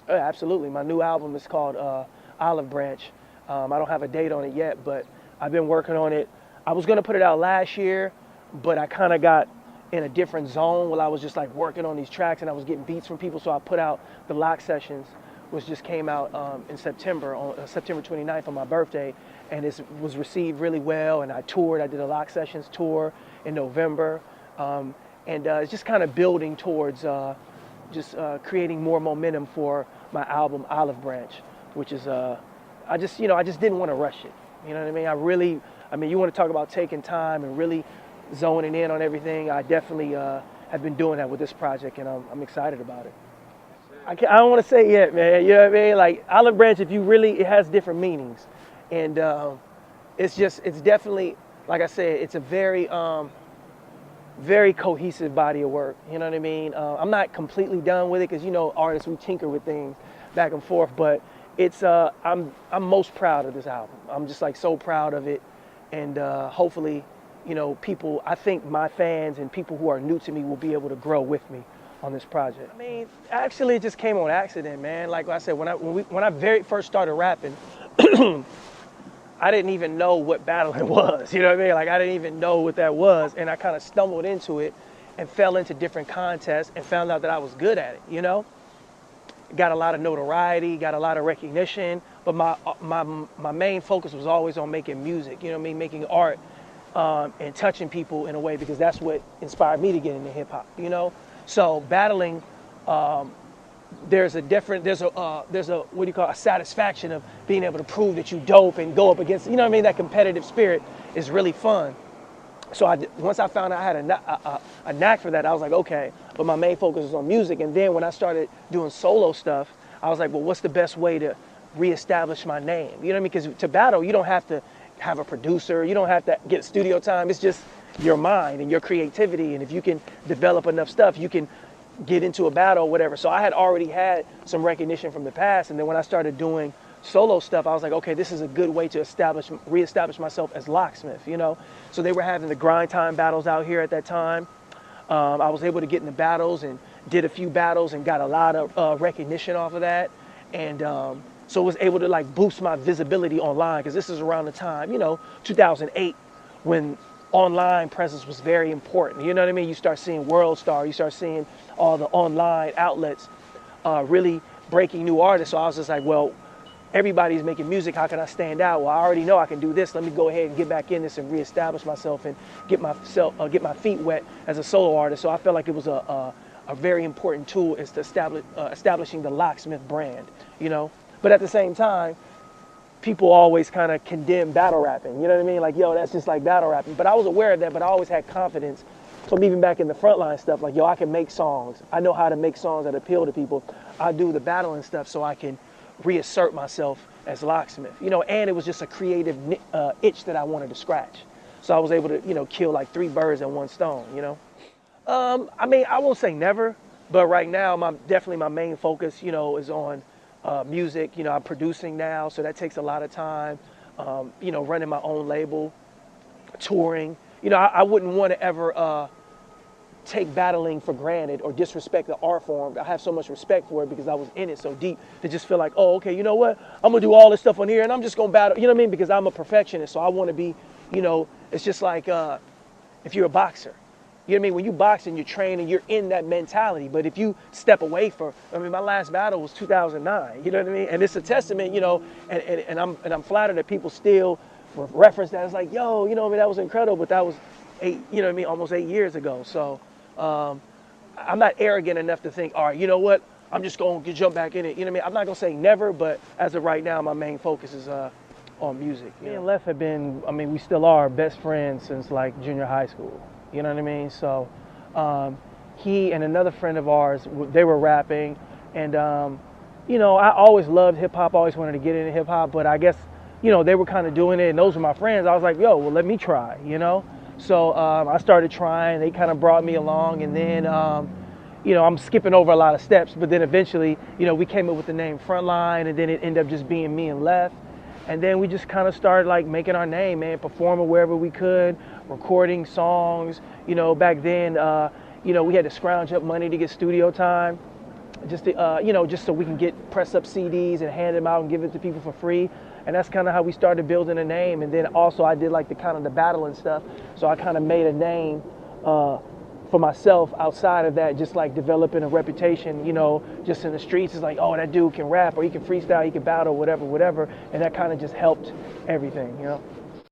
Yeah, absolutely. My new album is called Olive Branch. I don't have a date on it yet, but I've been working on it. I was gonna put it out last year, but I kind of got in a different zone while I was just like working on these tracks and I was getting beats from people. So I put out the Lock Sessions, which just came out in September, on September 29th on my birthday, and it was received really well. And I toured. I did a Lock Sessions tour in November, and it's just kind of building towards just creating more momentum for my album Olive Branch, which is I just didn't want to rush it. You know what I mean? You want to talk about taking time and really zoning in on everything. I definitely have been doing that with this project, and I'm excited about it. I don't want to say yet, man. You know what I mean? Like Olive Branch, it has different meanings, and it's definitely, like I said, it's a very cohesive body of work. You know what I mean? I'm not completely done with it because artists, we tinker with things back and forth, but it's I'm most proud of this album. I'm just like so proud of it, and hopefully, people, I think my fans and people who are new to me will be able to grow with me on this project. I mean, actually, it just came on accident, man. Like I said, when I very first started rapping, I didn't even know what battling was. You know what I mean? Like I didn't even know what that was, and I kind of stumbled into it and fell into different contests and found out that I was good at it. Got a lot of notoriety, got a lot of recognition, but my main focus was always on making music. You know what I mean? Making art and touching people in a way, because that's what inspired me to get into hip hop. So battling, there's a what do you call a satisfaction of being able to prove that you dope and go up against, you know what I mean? That competitive spirit is really fun. So once I found out I had a knack for that, I was like, okay, but my main focus is on music. And then when I started doing solo stuff, I was like, well, what's the best way to reestablish my name? You know what I mean? Because to battle, you don't have to have a producer. You don't have to get studio time. It's just your mind and your creativity. And if you can develop enough stuff, you can get into a battle or whatever. So I had already had some recognition from the past. And then when I started doing solo stuff, I was like, okay, this is a good way to reestablish myself as Locksmith, So they were having the grind time battles out here at that time. I was able to get in the battles and did a few battles and got a lot of recognition off of that. And so was able to like boost my visibility online, because this is around the time, 2008, when online presence was very important. You know what I mean? You start seeing World Star, you start seeing all the online outlets really breaking new artists. So I was just like, well, everybody's making music. How can I stand out? Well, I already know I can do this. Let me go ahead and get back in this and reestablish myself and get my feet wet as a solo artist. So I felt like it was a very important tool is to establishing the Locksmith brand, But at the same time, people always kind of condemn battle rapping. You know what I mean? Like, yo, that's just like battle rapping. But I was aware of that, but I always had confidence. So even back in the Frontline stuff, like, yo, I can make songs. I know how to make songs that appeal to people. I do the battling stuff so I can reassert myself as Locksmith, and it was just a creative itch that I wanted to scratch. So I was able to, kill like 3 birds in 1 stone, I won't say never, but right now, definitely my main focus, is on music. I'm producing now, so that takes a lot of time, running my own label, touring. I wouldn't want to ever take battling for granted or disrespect the art form. I have so much respect for it because I was in it so deep to just feel like, oh, okay, you know what? I'm gonna do all this stuff on here and I'm just gonna battle, you know what I mean? Because I'm a perfectionist, so I wanna be, it's just like if you're a boxer. You know what I mean? When you box and you train and you're in that mentality, but if you step away my last battle was 2009, you know what I mean? And it's a testament, and I'm flattered that people still reference that. It's like, yo, that was incredible, but that was almost 8 years ago. So I'm not arrogant enough to think, all right, you know what? I'm just going to jump back in it. You know what I mean? I'm not going to say never, but as of right now, my main focus is on music. Me and Left have been, we still are best friends since like junior high school. You know what I mean? So he and another friend of ours, they were rapping. And, I always loved hip hop, always wanted to get into hip hop. But I guess, they were kind of doing it and those were my friends. I was like, yo, well, let me try, So I started trying, they kind of brought me along, and then, I'm skipping over a lot of steps, but then eventually, we came up with the name Frontline, and then it ended up just being me and Left. And then we just kind of started like making our name, man, performing wherever we could, recording songs. Back then, we had to scrounge up money to get studio time. just to, you know, just so we can get press up CDs and hand them out and give it to people for free. And that's kind of how we started building a name. And then also I did like the kind of the battling stuff. So I kind of made a name for myself outside of that, just like developing a reputation, you know, just in the streets. It's like, oh, that dude can rap or he can freestyle, he can battle, whatever. And that kind of just helped everything, you know.